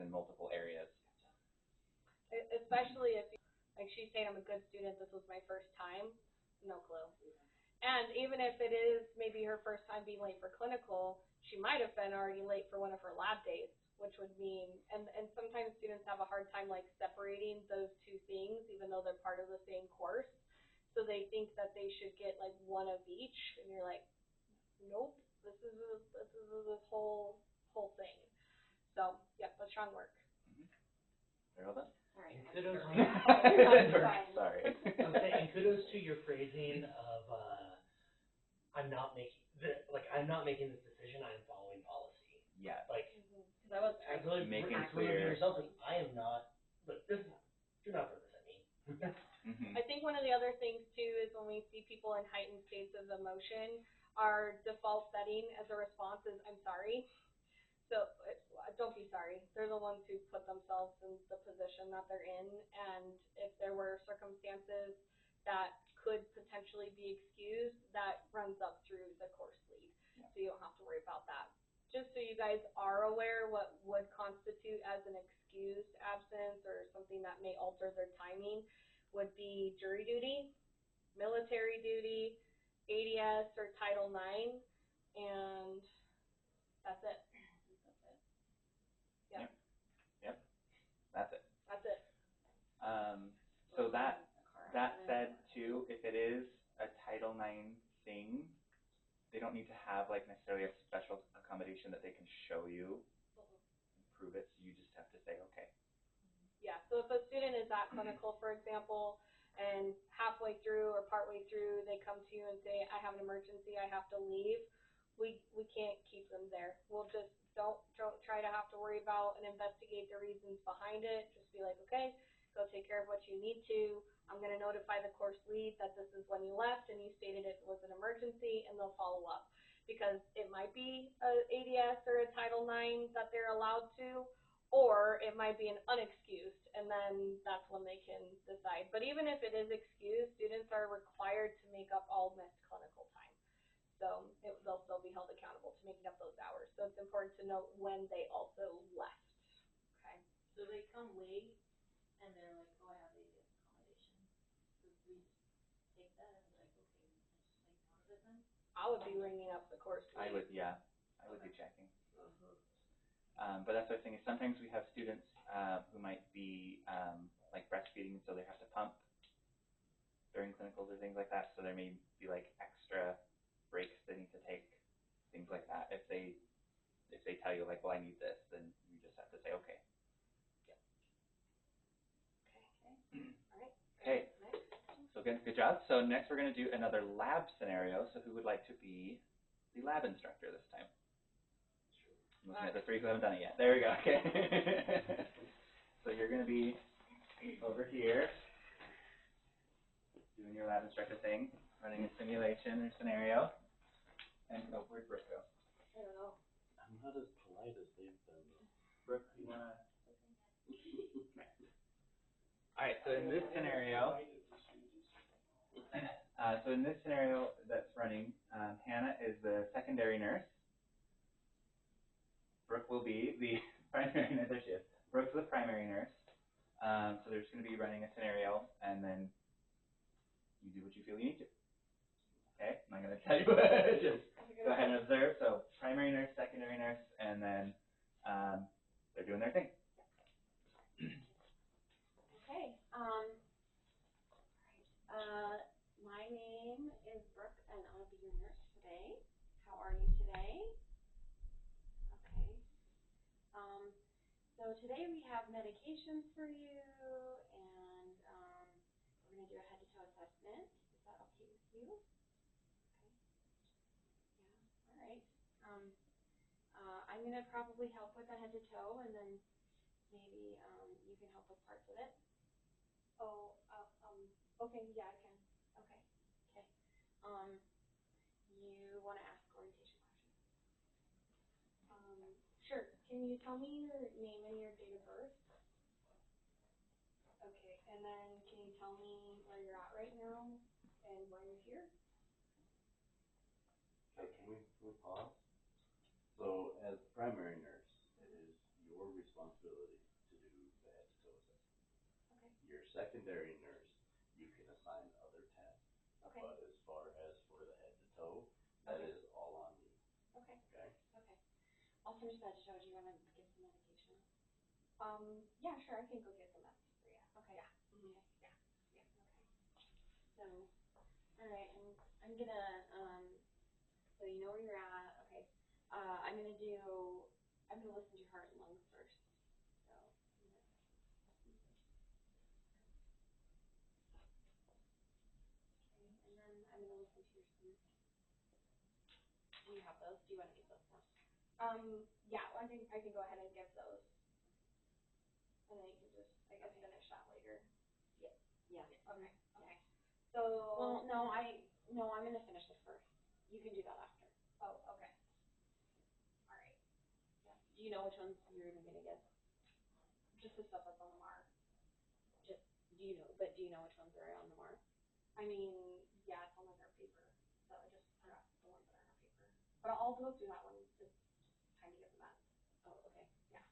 in multiple areas. Especially if, like she's saying, I'm a good student, this was my first time, no clue. And even if it is maybe her first time being late for clinical, she might have been already late for one of her lab days, which would mean, and sometimes students have a hard time like separating those two things, even though they're part of the same course. So they think that they should get like one of each, and you're like, nope, this is this whole thing. So yeah, that's strong work. Very well done. Sorry. And kudos to Sorry. I was saying, and kudos to your phrasing of I'm not making this decision. I am following policy. Yeah. Like that was absolutely making clear clear yourself. Like, I am not. Look, this. Do not throw this at me. I think one of the other things too is when we see people in heightened states of emotion, our default setting as a response is I'm sorry. So don't be sorry. They're the ones who put themselves in the position that they're in, and if there were circumstances that could potentially be excused, that runs up through the course lead. So you don't have to worry about that. Just so you guys are aware what would constitute as an excused absence or something that may alter their timing would be jury duty, military duty, ADS or Title IX, and that's it. Yep. That's it. That's it. So that said too, if it is a Title IX thing, they don't need to have like necessarily a special accommodation that they can show you and prove it. So you just have to say okay. Yeah. So if a student is at clinical, for example, and halfway through or partway through they come to you and say, I have an emergency, I have to leave, we can't keep them there. We'll just don't try to have to worry about and investigate the reasons behind it. Just be like, okay, go take care of what you need to. I'm going to notify the course lead that this is when you left and you stated it was an emergency, and they'll follow up. Because it might be a ADS or a Title IX that they're allowed to, or it might be an unexcused, and then that's when they can decide. But even if it is excused, students are required to make up all missed clinical time. So they'll still be held accountable to making up those hours. So it's important to note when they also left. Okay. So they come late and they're like, oh, I have ADS accommodation. So we take that and be like, okay, let's just make note of it then? I would be ringing up the course lead. I would be checking. But that's the thing is sometimes we have students who might be like breastfeeding, so they have to pump during clinicals or things like that. So there may be like extra breaks they need to take, things like that. If they tell you like, well, I need this, then you just have to say okay. Yep. Okay. All right. Okay. Next. So good job. So next we're going to do another lab scenario. So who would like to be the lab instructor this time? I'm looking at the three who haven't done it yet. There we go. Okay. So you're going to be over here doing your lab instructor thing, running a simulation or scenario. And where'd Brooke go? I don't know. I'm not as polite as they've been. Brooke, you want to? All right. So in this scenario, that's running, Hannah is the secondary nurse. Brooke will be the primary nurse. There she is. Brooke's the primary nurse. So they're just going to be running a scenario, and then you do what you feel you need to. Okay? I'm not going to tell you what. Just go ahead and observe. So primary nurse, secondary nurse, and then they're doing their thing. Okay. My name is Brooke, and I'll be your nurse today. How are you today? Okay. So today we have medications for you, and we're going to do a head-to-toe assessment. Is that okay with you? Okay. Yeah. All right. I'm going to probably help with the head-to-toe, and then maybe you can help with parts of it. Oh, okay, yeah, I can. Okay, okay. You want to ask orientation questions? Sure. Can you tell me your name and your date of birth? Okay, and then can you tell me where you're at right now and why you're here? Okay, can we pause? So as primary nurse, it is your responsibility responsibility to do the head-to-toe assessment. Okay. Your secondary nurse, you can assign other tasks, Okay. but as far as for the head-to-toe, that Okay. is all on you, Okay. okay? Okay. I'll finish that. Do you want to give some medication? Yeah, sure, I can go get some meds for you. Okay. Yeah. Okay. Yeah. Yeah. So, all right, I'm gonna, so you know where you're at, okay. I'm gonna listen to your heart and lungs first. So, okay, and then I'm gonna listen to your stomach. Do you have those? Do you want to get those now? Yeah, well, I can go ahead and give those. And then you can just, I guess, Okay. finish that later. Yeah. Okay, Yeah. okay. So. Well, no, I'm gonna finish this first. You can do that after. Oh, okay. All right. Yeah. Do you know which ones you're even gonna get? Just the stuff that's on the mark. Do you know which ones are on the mark? I mean, yeah, it's on like our paper, so I just forgot the ones that are on our paper. But I'll go through that one. It's time to get the meds. Oh, okay. Yeah.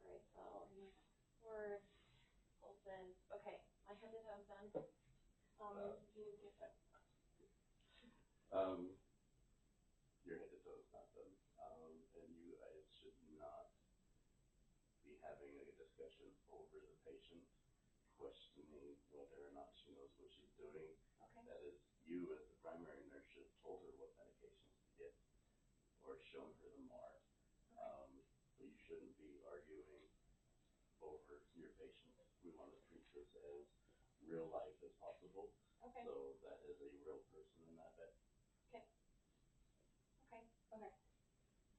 All right, so force, pulses. Okay, my head to toe's done. You need to get Your head-to-toe is not done, and you guys should not be having a discussion over the patient, questioning whether or not she knows what she's doing. Okay. That is, you as the primary nurse should have told her what medications to get or shown her the mark. But you shouldn't be arguing over your patient. We want to treat this as real life as possible. Okay. So that is a real person in that bed. Okay. Okay. Okay.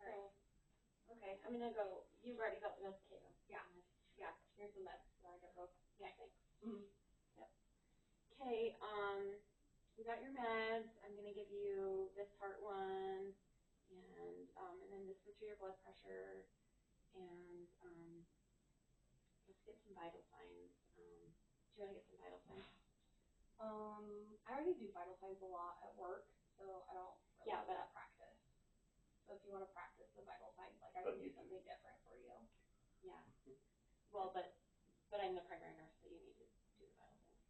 So, okay, I'm gonna go. You've already got the meds, Kayla. Yeah. Yeah. Here's the meds. So I get those. Yeah, thanks. Mm-hmm. Yep. Okay, we got your meds. I'm gonna give you this heart one, and then this one's for your blood pressure, and let's get some vital signs. Do you want to get some vital signs? I already do vital signs a lot at work, so I don't really Yeah, do but that practice. So if you want to practice the vital signs, like I But can do you something different for you. Yeah. Well, but I'm the primary nurse, so you need to do the vital signs.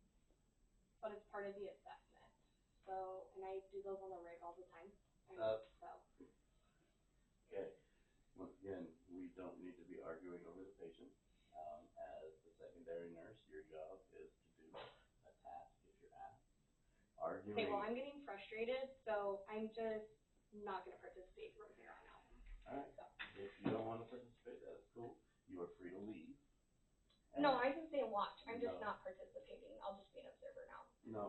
But it's part of the assessment. So, and I do those on the rig all the time. So. Okay. Once again, we don't need to be arguing over the patient. As the secondary nurse, your job is to do a task if you're asked. Arguing. Okay, well, I'm getting frustrated, so I'm just not going to participate from here on out. All right. So. If you don't want to participate, that's cool. You are free to leave. No, I can stay and watch. I'm just No. not participating. I'll just be an observer now. No,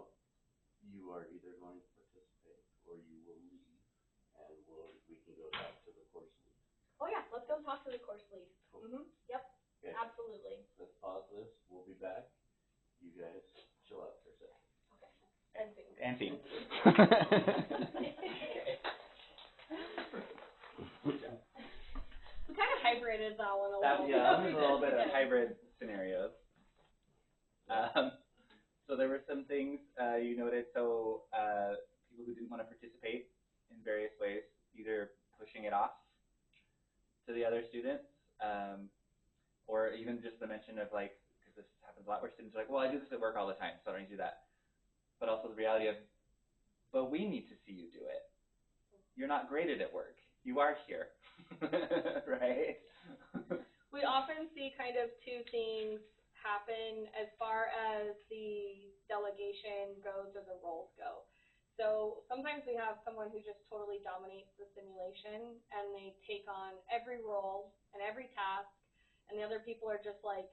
you are either going to participate or you will leave, and we can go back to the course lead. Oh yeah, let's go talk to the course lead. Cool. Yep. Okay. Absolutely. Let's pause this. We'll be back. You guys chill out for a second. Okay. And see. And see. We kind of hybrided that one a little. Yeah, that was a little bit of hybrid scenarios. So there were some things you noted. So people who didn't want to participate in various ways, either pushing it off to the other students, or even just the mention of like, because this happens a lot where students are like, well, I do this at work all the time, so I don't do that. But also the reality of, but we need to see you do it. You're not graded at work. You are here, right? We often see kind of two things happen as far as the delegation goes or the roles go. So sometimes we have someone who just totally dominates the simulation and they take on every role and every task, and the other people are just like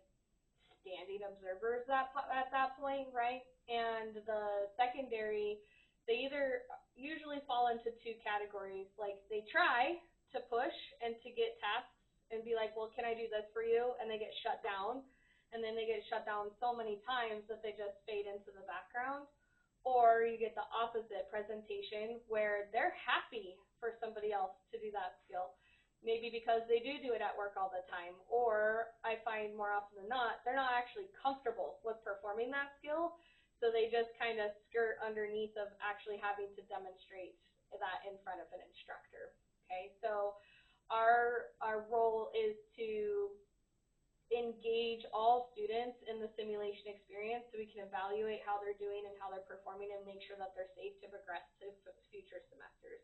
standing observers at that point, right? And the secondary, they either usually fall into two categories. Like they try to push and to get tasks and be like, well, can I do this for you? And they get shut down. And then they get shut down so many times that they just fade into the background. Or you get the opposite presentation where they're happy for somebody else to do that skill. Maybe because they do it at work all the time. Or I find more often than not, they're not actually comfortable with performing that skill. So they just kind of skirt underneath of actually having to demonstrate that in front of an instructor. Okay, so our role is to the simulation experience so we can evaluate how they're doing and how they're performing and make sure that they're safe to progress to future semesters.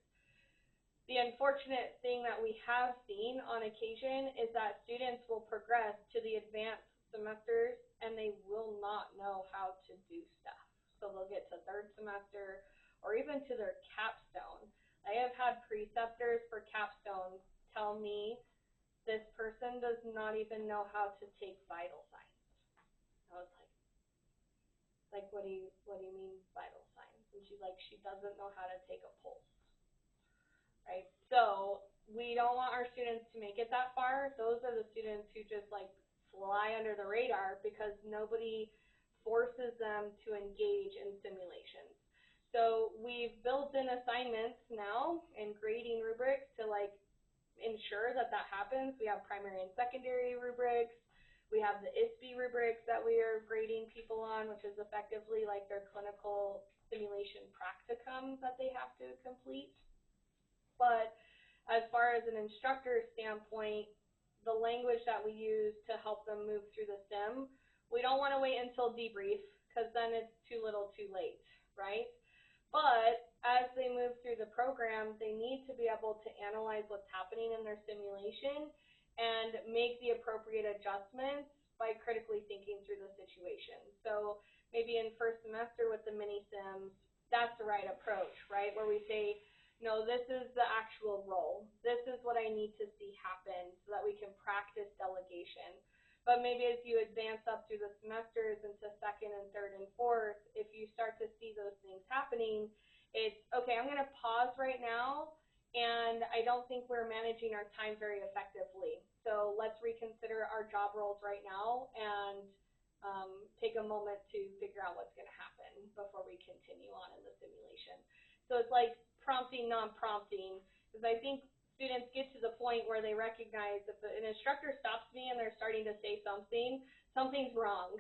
The unfortunate thing that we have seen on occasion is that students will progress to the advanced semesters and they will not know how to do stuff. So they'll get to third semester or even to their capstone. I have had preceptors for capstone tell me this person does not even know how to take vital signs. I was like, what do you mean vital signs? And she's like, she doesn't know how to take a pulse. Right? So we don't want our students to make it that far. Those are the students who just like fly under the radar because nobody forces them to engage in simulations. So we've built in assignments now and grading rubrics to like ensure that that happens. We have primary and secondary rubrics. We have the ISB rubrics that we are grading people on, which is effectively like their clinical simulation practicum that they have to complete. But as far as an instructor standpoint, the language that we use to help them move through the sim, we don't want to wait until debrief because then it's too little too late, right? But as they move through the program, they need to be able to analyze what's happening in their simulation and make the appropriate adjustments by critically thinking through the situation. So maybe in first semester with the mini sims, that's the right approach, right? Where we say, no, this is the actual role. This is what I need to see happen so that we can practice delegation. But maybe as you advance up through the semesters into second and third and fourth, if you start to see those things happening, it's, okay, I'm going to pause right now, and I don't think we're managing our time very effectively. So let's reconsider our job roles right now and take a moment to figure out what's going to happen before we continue on in the simulation. So it's like prompting, non-prompting, because I think students get to the point where they recognize if an instructor stops me and they're starting to say something, something's wrong.